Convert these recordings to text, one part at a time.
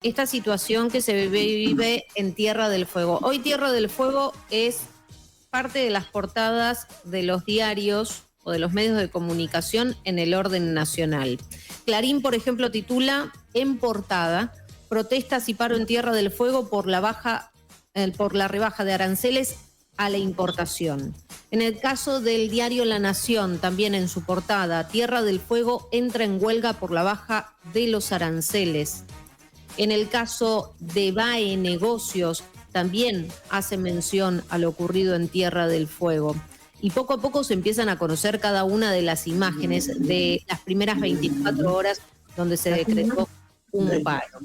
esta situación que se vive en Tierra del Fuego. Hoy Tierra del Fuego es parte de las portadas de los diarios o de los medios de comunicación en el orden nacional. Clarín, por ejemplo, titula en portada: protestas y paro en Tierra del Fuego por la rebaja de aranceles a la importación. En el caso del diario La Nación, también en su portada, Tierra del Fuego entra en huelga por la baja de los aranceles. En el caso de BAE Negocios, también hace mención a lo ocurrido en Tierra del Fuego. Y poco a poco se empiezan a conocer cada una de las imágenes de las primeras 24 horas donde se decretó un paro.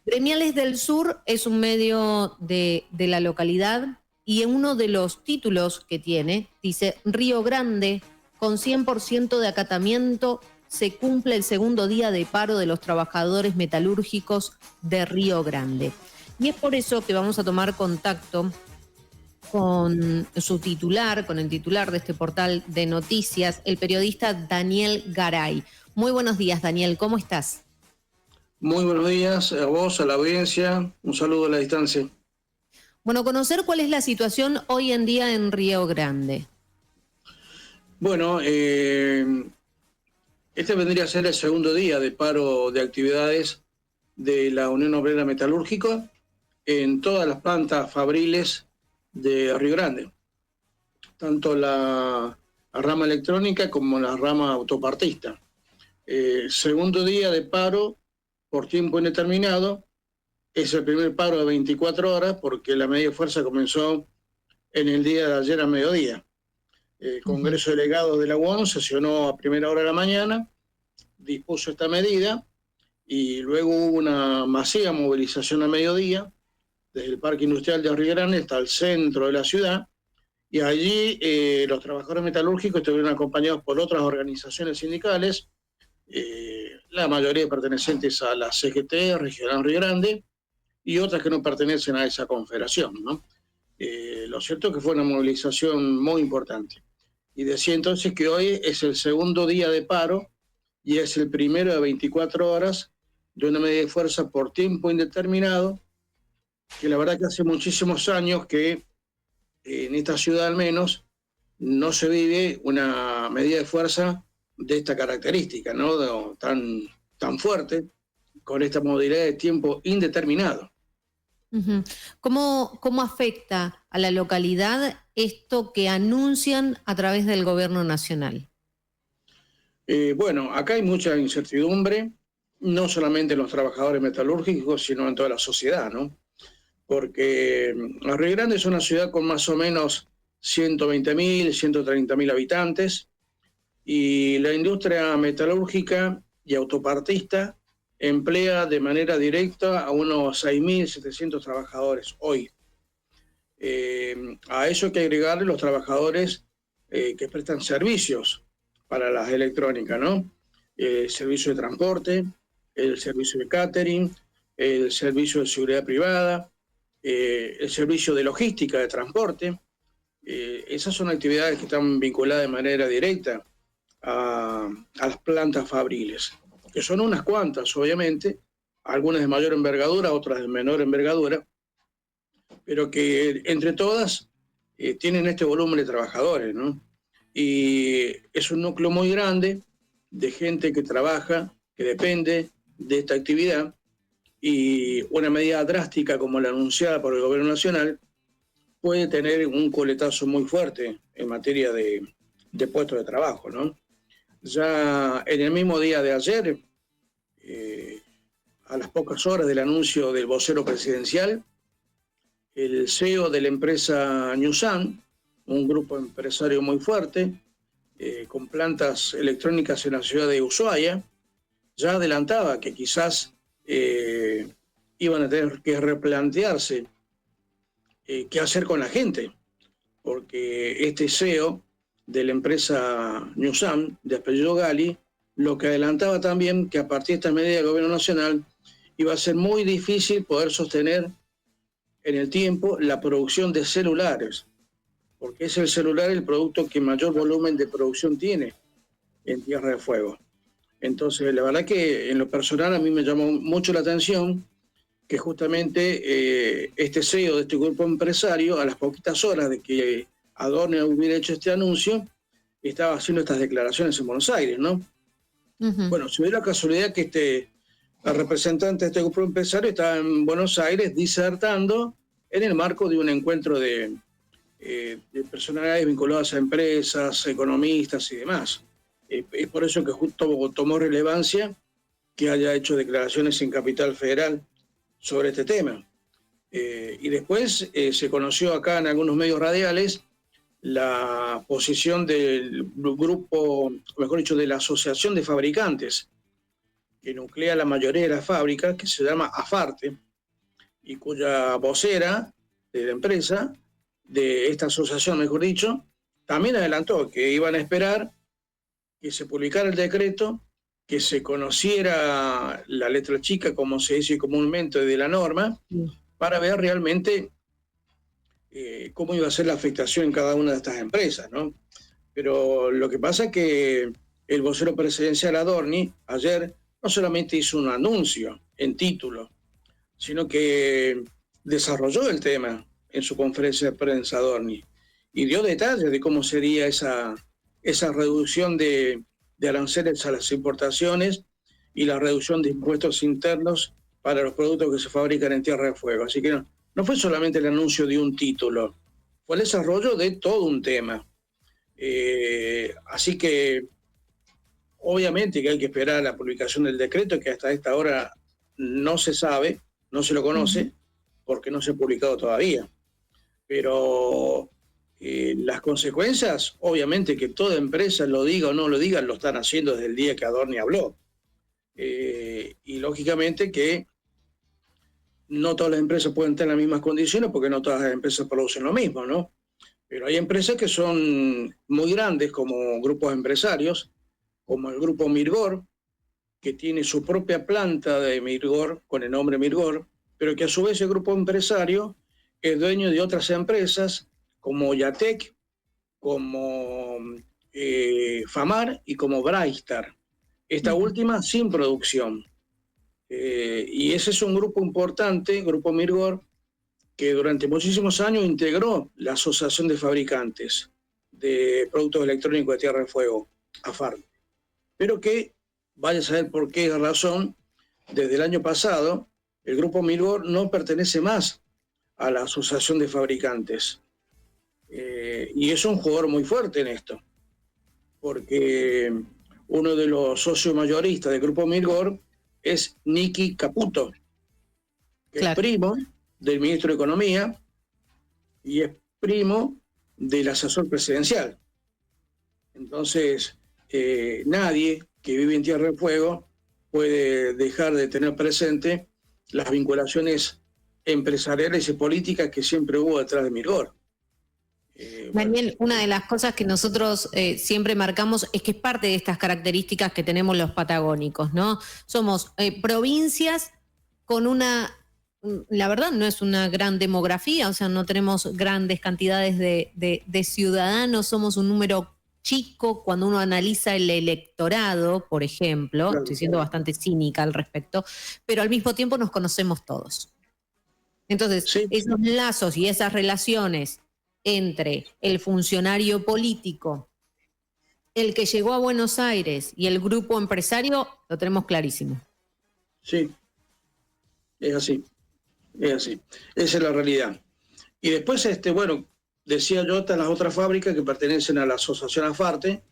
Gremiales del Sur es un medio de la localidad y en uno de los títulos que tiene dice: Río Grande, con 100% de acatamiento, se cumple el segundo día de paro de los trabajadores metalúrgicos de Río Grande. Y es por eso que vamos a tomar contacto con su titular, con el titular de este portal de noticias, el periodista Daniel Garay. Muy buenos días, Daniel, ¿cómo estás? Muy buenos días a vos, a la audiencia, un saludo a la distancia. Bueno, conocer cuál es la situación hoy en día en Río Grande. Bueno, este vendría a ser el segundo día de paro de actividades de la Unión Obrera Metalúrgica en todas las plantas fabriles de Río Grande, tanto la rama electrónica como la rama autopartista. Segundo día de paro por tiempo indeterminado. Es el primer paro de 24 horas porque la medida de fuerza comenzó en el día de ayer a mediodía. El Congreso de Delegados de la UON sesionó a primera hora de la mañana, dispuso esta medida y luego hubo una masiva movilización a mediodía desde el Parque Industrial de Río Grande hasta el centro de la ciudad, y allí los trabajadores metalúrgicos estuvieron acompañados por otras organizaciones sindicales, la mayoría pertenecientes a la CGT Regional Río Grande y otras que no pertenecen a esa confederación, ¿no? Lo cierto es que fue una movilización muy importante. Y decía entonces que hoy es el segundo día de paro y es el primero de 24 horas de una medida de fuerza por tiempo indeterminado, que la verdad que hace muchísimos años que en esta ciudad al menos no se vive una medida de fuerza de esta característica, ¿no? Tan fuerte, con esta modalidad de tiempo indeterminado. ¿Cómo afecta a la localidad esto que anuncian a través del gobierno nacional? Bueno, acá hay mucha incertidumbre, no solamente en los trabajadores metalúrgicos, sino en toda la sociedad, ¿no? Porque Río Grande es una ciudad con más o menos 120.000, 130.000 habitantes, y la industria metalúrgica y autopartista emplea de manera directa a unos 6.700 trabajadores hoy. A eso hay que agregarle los trabajadores que prestan servicios para las electrónicas, ¿no? El servicio de transporte, el servicio de catering, el servicio de seguridad privada, el servicio de logística de transporte. Esas son actividades que están vinculadas de manera directa a las plantas fabriles, que son unas cuantas, obviamente, algunas de mayor envergadura, otras de menor envergadura, pero que entre todas tienen este volumen de trabajadores, ¿no? Y es un núcleo muy grande de gente que trabaja, que depende de esta actividad, y una medida drástica como la anunciada por el gobierno nacional puede tener un coletazo muy fuerte en materia de puestos de trabajo, ¿no? Ya en el mismo día de ayer, a las pocas horas del anuncio del vocero presidencial, el CEO de la empresa Newsan, un grupo empresario muy fuerte, con plantas electrónicas en la ciudad de Ushuaia, ya adelantaba que quizás iban a tener que replantearse qué hacer con la gente, porque este CEO de la empresa Newsan, de apellido Gali, lo que adelantaba también que a partir de esta medida del gobierno nacional iba a ser muy difícil poder sostener en el tiempo la producción de celulares, porque es el celular el producto que mayor volumen de producción tiene en Tierra del Fuego. Entonces, la verdad que en lo personal a mí me llamó mucho la atención que justamente este CEO de este grupo empresario, a las poquitas horas de que Adorni hubiera hecho este anuncio, estaba haciendo estas declaraciones en Buenos Aires, ¿no? Bueno, se dio la casualidad que la representante de este grupo empresario estaba en Buenos Aires disertando en el marco de un encuentro de personalidades vinculadas a empresas, economistas y demás. Es por eso que justo tomó relevancia que haya hecho declaraciones en Capital Federal sobre este tema. Y después se conoció acá en algunos medios radiales la posición del grupo, mejor dicho, de la Asociación de Fabricantes, que nuclea la mayoría de las fábricas, que se llama AFARTE, y cuya vocera de la empresa, de esta asociación, mejor dicho, también adelantó que iban a esperar que se publicara el decreto, que se conociera la letra chica, como se dice comúnmente, de la norma, para ver realmente cómo iba a ser la afectación en cada una de estas empresas, ¿no? Pero lo que pasa es que el vocero presidencial Adorni ayer no solamente hizo un anuncio en título, sino que desarrolló el tema en su conferencia de prensa Adorni y dio detalles de cómo sería esa reducción de aranceles a las importaciones y la reducción de impuestos internos para los productos que se fabrican en Tierra del Fuego. Así que no fue solamente el anuncio de un título, fue el desarrollo de todo un tema. Así que obviamente que hay que esperar la publicación del decreto, que hasta esta hora no se sabe, no se lo conoce, porque no se ha publicado todavía. Pero las consecuencias, obviamente que toda empresa, lo diga o no lo diga, lo están haciendo desde el día que Adorni habló. Y lógicamente que no todas las empresas pueden tener las mismas condiciones, porque no todas las empresas producen lo mismo, ¿no? Pero hay empresas que son muy grandes, como grupos empresarios, como el grupo Mirgor, que tiene su propia planta de Mirgor, con el nombre Mirgor, pero que a su vez el grupo empresario es dueño de otras empresas, como Yatec, como Famar y como Braistar. Esta última sin producción. Y ese es un grupo importante, Grupo Mirgor, que durante muchísimos años integró la Asociación de Fabricantes de Productos Electrónicos de Tierra del Fuego, AFAR. Pero que, vaya a saber por qué razón, desde el año pasado, el Grupo Mirgor no pertenece más a la Asociación de Fabricantes. Y es un jugador muy fuerte en esto, porque uno de los socios mayoristas del Grupo Mirgor es Nicky Caputo, que es primo del ministro de Economía y es primo del asesor presidencial. Entonces, nadie que vive en Tierra del Fuego puede dejar de tener presente las vinculaciones empresariales y políticas que siempre hubo detrás de Mirgor. Daniel, una de las cosas que nosotros siempre marcamos es que es parte de estas características que tenemos los patagónicos, ¿no? Somos provincias con la verdad no es una gran demografía, o sea, no tenemos grandes cantidades de ciudadanos, somos un número chico cuando uno analiza el electorado, por ejemplo, estoy siendo bastante cínica al respecto, pero al mismo tiempo nos conocemos todos. Entonces, esos lazos y esas relaciones entre el funcionario político, el que llegó a Buenos Aires y el grupo empresario, lo tenemos clarísimo. Sí, es así, es así. Esa es la realidad. Y después, bueno, decía yo, están las otras fábricas que pertenecen a la asociación AFARTE,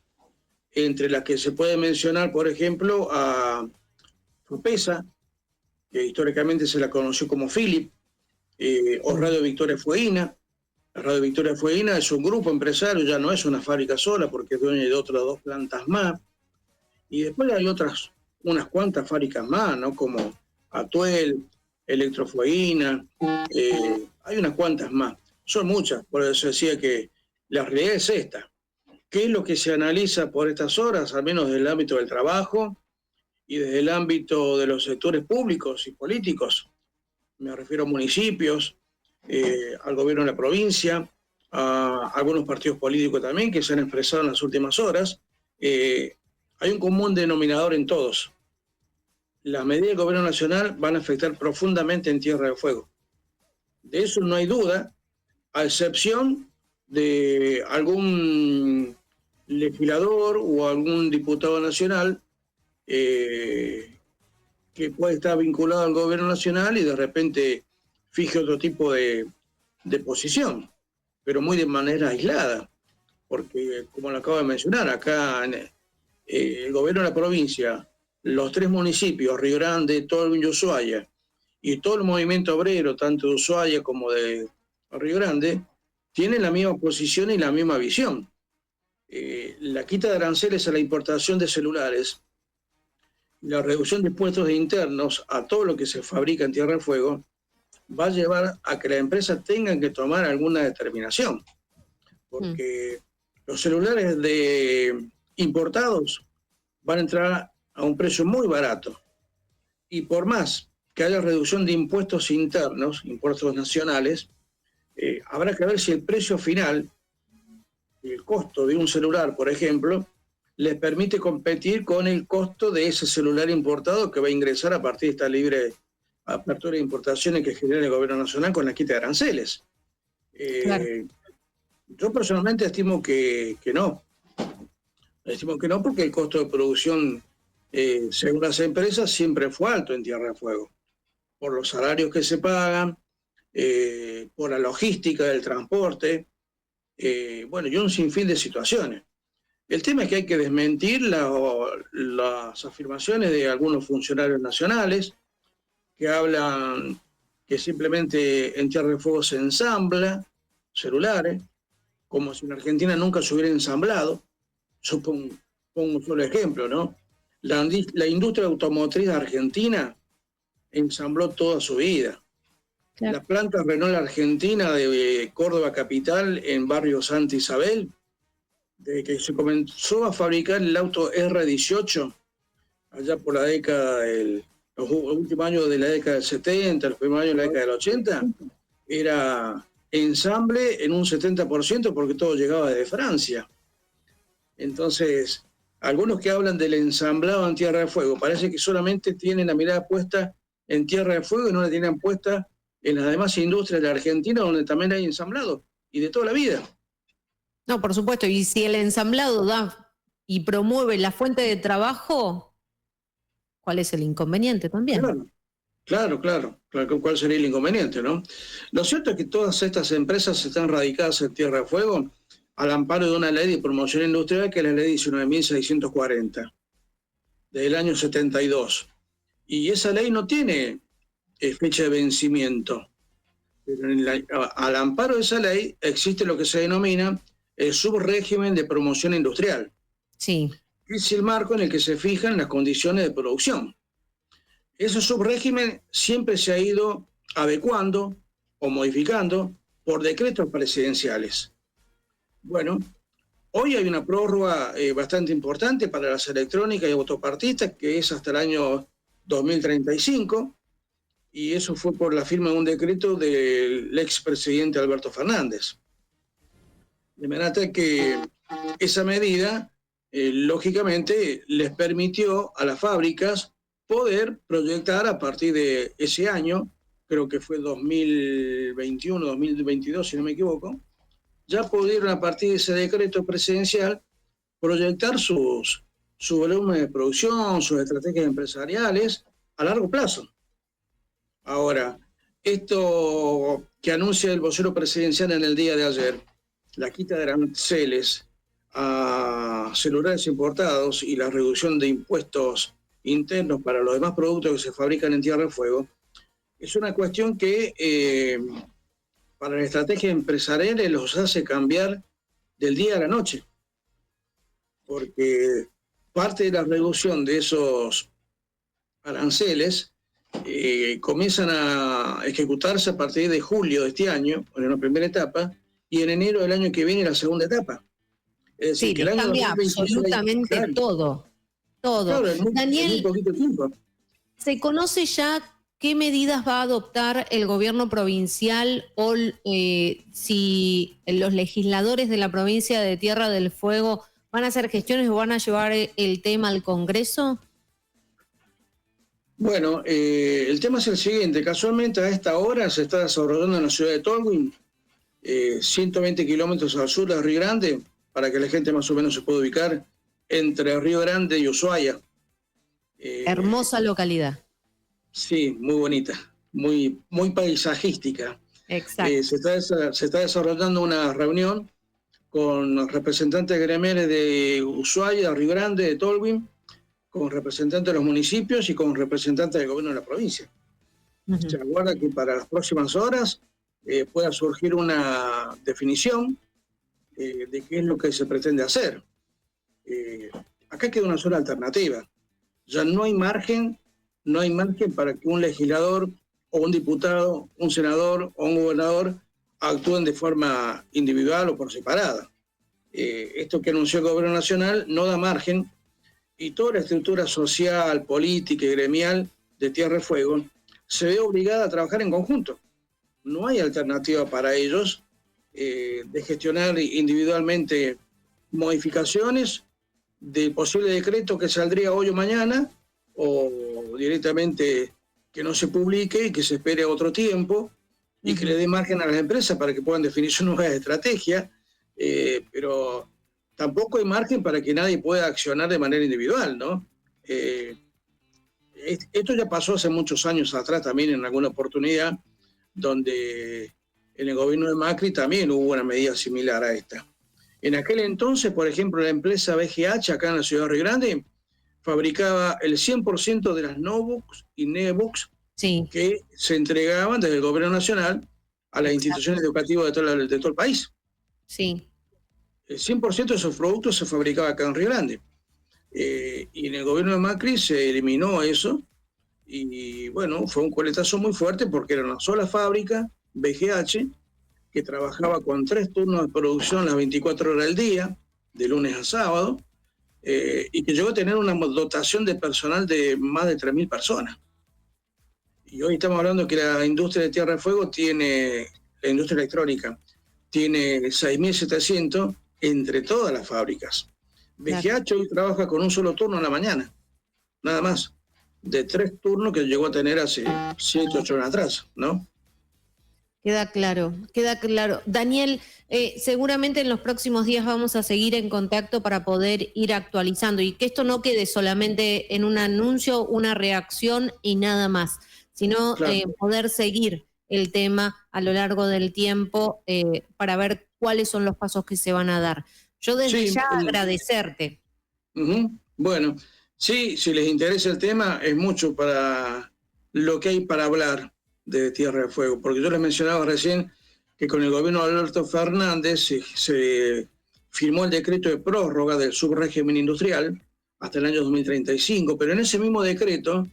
entre las que se puede mencionar, por ejemplo, a Fupesa, que históricamente se la conoció como Philip, o Radio Victoria Fueguina. La Radio Victoria Fueguina es un grupo empresario, ya no es una fábrica sola, porque es dueña de otras 2 plantas más. Y después hay unas cuantas fábricas más, ¿no? Como Atuel, Electrofueguina, hay unas cuantas más. Son muchas, por eso decía que la realidad es esta. ¿Qué es lo que se analiza por estas horas, al menos desde el ámbito del trabajo y desde el ámbito de los sectores públicos y políticos? Me refiero a municipios, al gobierno de la provincia, a algunos partidos políticos también que se han expresado en las últimas horas. Hay un común denominador en todos, las medidas del gobierno nacional van a afectar profundamente en Tierra del Fuego. De eso no hay duda, a excepción de algún legislador o algún diputado nacional que puede estar vinculado al gobierno nacional y de repente fije otro tipo de posición, pero muy de manera aislada, porque como lo acabo de mencionar, acá el gobierno de la provincia, los 3 municipios, Río Grande, Tolwyn y Ushuaia, y todo el movimiento obrero, tanto de Ushuaia como de Río Grande, tienen la misma posición y la misma visión. La quita de aranceles a la importación de celulares, la reducción de impuestos internos a todo lo que se fabrica en Tierra del Fuego, va a llevar a que las empresas tengan que tomar alguna determinación, porque los celulares importados van a entrar a un precio muy barato, y por más que haya reducción de impuestos internos, impuestos nacionales, habrá que ver si el precio final, el costo de un celular, por ejemplo, les permite competir con el costo de ese celular importado que va a ingresar a partir de esta libre apertura de importaciones que genera el gobierno nacional con la quita de aranceles. Claro. Yo personalmente estimo que no. Estimo que no, porque el costo de producción, según las empresas, siempre fue alto en Tierra del Fuego, por los salarios que se pagan, por la logística del transporte, bueno, y un sinfín de situaciones. El tema es que hay que desmentir las afirmaciones de algunos funcionarios nacionales que hablan que simplemente en Tierra del Fuego se ensambla celulares, como si en Argentina nunca se hubiera ensamblado. Yo pongo un solo ejemplo, ¿no? La industria automotriz argentina ensambló toda su vida. Claro. La planta Renault Argentina de Córdoba Capital, en barrio Santa Isabel, desde que se comenzó a fabricar el auto R18, allá por la década los últimos años de la década del 70, los primeros años de la década del 80, era ensamble en un 70% porque todo llegaba desde Francia. Entonces, algunos que hablan del ensamblado en Tierra del Fuego, parece que solamente tienen la mirada puesta en Tierra del Fuego y no la tienen puesta en las demás industrias de la Argentina, donde también hay ensamblado, y de toda la vida. No, por supuesto, y si el ensamblado da y promueve la fuente de trabajo, ¿cuál es el inconveniente también? Claro, ¿cuál sería el inconveniente, no? Lo cierto es que todas estas empresas están radicadas en Tierra del Fuego al amparo de una ley de promoción industrial, que es la ley 19.640, del año 72. Y esa ley no tiene fecha de vencimiento. Pero al amparo de esa ley existe lo que se denomina el subrégimen de promoción industrial. Sí. Es el marco en el que se fijan las condiciones de producción. Ese subrégimen siempre se ha ido adecuando o modificando por decretos presidenciales. Bueno, hoy hay una prórroga bastante importante para las electrónicas y autopartistas, que es hasta el año 2035, y eso fue por la firma de un decreto del expresidente Alberto Fernández. De manera que esa medida, lógicamente, les permitió a las fábricas poder proyectar a partir de ese año, creo que fue 2021, 2022, si no me equivoco, ya pudieron a partir de ese decreto presidencial proyectar su volumen de producción, sus estrategias empresariales a largo plazo. Ahora, esto que anuncia el vocero presidencial en el día de ayer, la quita de aranceles a celulares importados y la reducción de impuestos internos para los demás productos que se fabrican en Tierra del Fuego, es una cuestión que para las estrategias empresariales los hace cambiar del día a la noche, porque parte de la reducción de esos aranceles comienzan a ejecutarse a partir de julio de este año, en una primera etapa, y en enero del año que viene la segunda etapa. Es decir, sí, que el año cambia 2026, absolutamente claro, todo. Claro, Daniel, en muy poquito tiempo. ¿Se conoce ya qué medidas va a adoptar el gobierno provincial o si los legisladores de la provincia de Tierra del Fuego van a hacer gestiones o van a llevar el tema al Congreso? Bueno, el tema es el siguiente. Casualmente a esta hora se está desarrollando en la ciudad de Tolwyn, 120 kilómetros al sur de Río Grande, para que la gente más o menos se pueda ubicar, entre Río Grande y Ushuaia. Hermosa localidad. Sí, muy bonita, muy paisajística. Exacto. Se está desarrollando una reunión con representantes gremiales de Ushuaia, de Río Grande, de Tolwyn, con representantes de los municipios y con representantes del gobierno de la provincia. Se aguarda que para las próximas horas pueda surgir una definición de qué es lo que se pretende hacer. Acá queda una sola alternativa. Ya no hay margen para que un legislador o un diputado, un senador o un gobernador actúen de forma individual o por separada. Esto que anunció el gobierno nacional no da margen, y toda la estructura social, política y gremial de Tierra del Fuego se ve obligada a trabajar en conjunto. No hay alternativa para ellos de gestionar individualmente modificaciones de posible decreto que saldría hoy o mañana, o directamente que no se publique y que se espere otro tiempo y que le dé margen a las empresas para que puedan definir su nueva estrategia, pero tampoco hay margen para que nadie pueda accionar de manera individual, ¿no? Esto ya pasó hace muchos años atrás también en alguna oportunidad, donde en el gobierno de Macri también hubo una medida similar a esta. En aquel entonces, por ejemplo, la empresa BGH, acá en la ciudad de Río Grande, fabricaba el 100% de las notebooks y netbooks que se entregaban desde el gobierno nacional a las instituciones educativas de todo el país. Sí. El 100% de esos productos se fabricaba acá en Río Grande. Y en el gobierno de Macri se eliminó eso, y bueno, fue un coletazo muy fuerte porque era una sola fábrica, BGH, que trabajaba con 3 turnos de producción las 24 horas del día, de lunes a sábado, y que llegó a tener una dotación de personal de más de 3.000 personas. Y hoy estamos hablando que la industria de Tierra del Fuego tiene, la industria electrónica, tiene 6.700 entre todas las fábricas. BGH hoy trabaja con un solo turno en la mañana, nada más, de 3 turnos que llegó a tener hace 7, 8 años atrás, ¿no? Queda claro, queda claro. Daniel, seguramente en los próximos días vamos a seguir en contacto para poder ir actualizando y que esto no quede solamente en un anuncio, una reacción y nada más, sino poder seguir el tema a lo largo del tiempo para ver cuáles son los pasos que se van a dar. Yo desde ya agradecerte. Bueno, sí, si les interesa el tema, es mucho para lo que hay para hablar de Tierra del Fuego, porque yo les mencionaba recién que con el gobierno de Alberto Fernández se firmó el decreto de prórroga del subrégimen industrial hasta el año 2035, pero en ese mismo decreto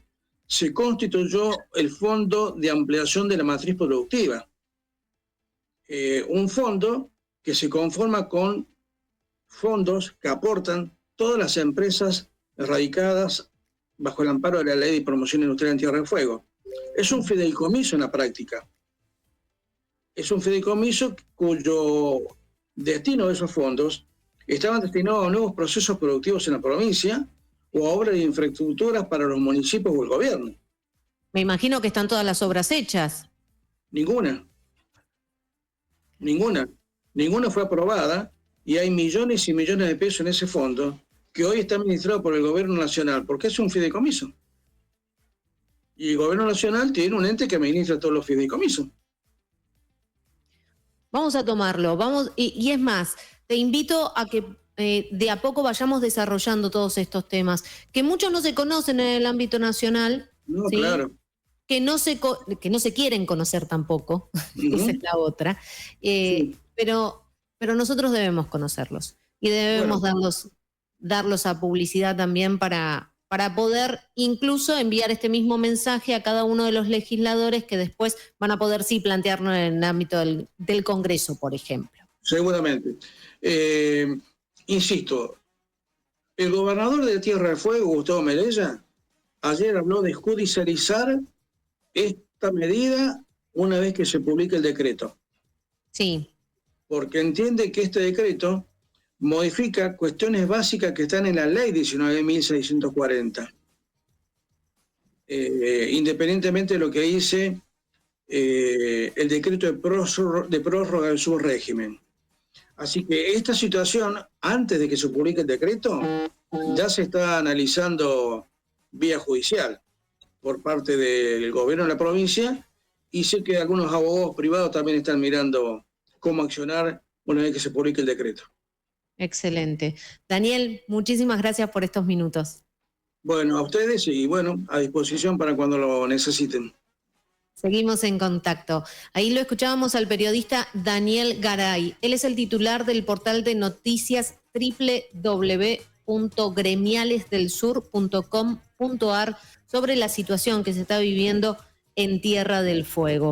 se constituyó el Fondo de Ampliación de la Matriz Productiva, un fondo que se conforma con fondos que aportan todas las empresas radicadas bajo el amparo de la Ley de Promoción Industrial en Tierra del Fuego. Es un fideicomiso en la práctica. Es un fideicomiso cuyo destino de esos fondos estaban destinados a nuevos procesos productivos en la provincia o a obras de infraestructuras para los municipios o el gobierno. Me imagino que están todas las obras hechas. Ninguna fue aprobada, y hay millones y millones de pesos en ese fondo que hoy está administrado por el gobierno nacional, porque es un fideicomiso. Y el gobierno nacional tiene un ente que administra todos los fideicomisos. Vamos a tomarlo, y es más, te invito a que de a poco vayamos desarrollando todos estos temas, que muchos no se conocen en el ámbito nacional. No, ¿sí? Claro. Que no se quieren conocer tampoco, esa es la otra, Sí. pero nosotros debemos conocerlos y debemos darlos a publicidad también para poder incluso enviar este mismo mensaje a cada uno de los legisladores que después van a poder plantearlo en el ámbito del Congreso, por ejemplo. Seguramente. Insisto, el gobernador de Tierra del Fuego, Gustavo Melella, ayer habló de judicializar esta medida una vez que se publique el decreto. Sí. Porque entiende que este decreto modifica cuestiones básicas que están en la ley 19.640. independientemente de lo que dice el decreto de prórroga del subrégimen. Así que esta situación, antes de que se publique el decreto, ya se está analizando vía judicial por parte del gobierno de la provincia, y sé que algunos abogados privados también están mirando cómo accionar una vez que se publique el decreto. Excelente. Daniel, muchísimas gracias por estos minutos. Bueno, a ustedes y bueno, a disposición para cuando lo necesiten. Seguimos en contacto. Ahí lo escuchábamos al periodista Daniel Garay. Él es el titular del portal de noticias www.gremialesdelsur.com.ar sobre la situación que se está viviendo en Tierra del Fuego.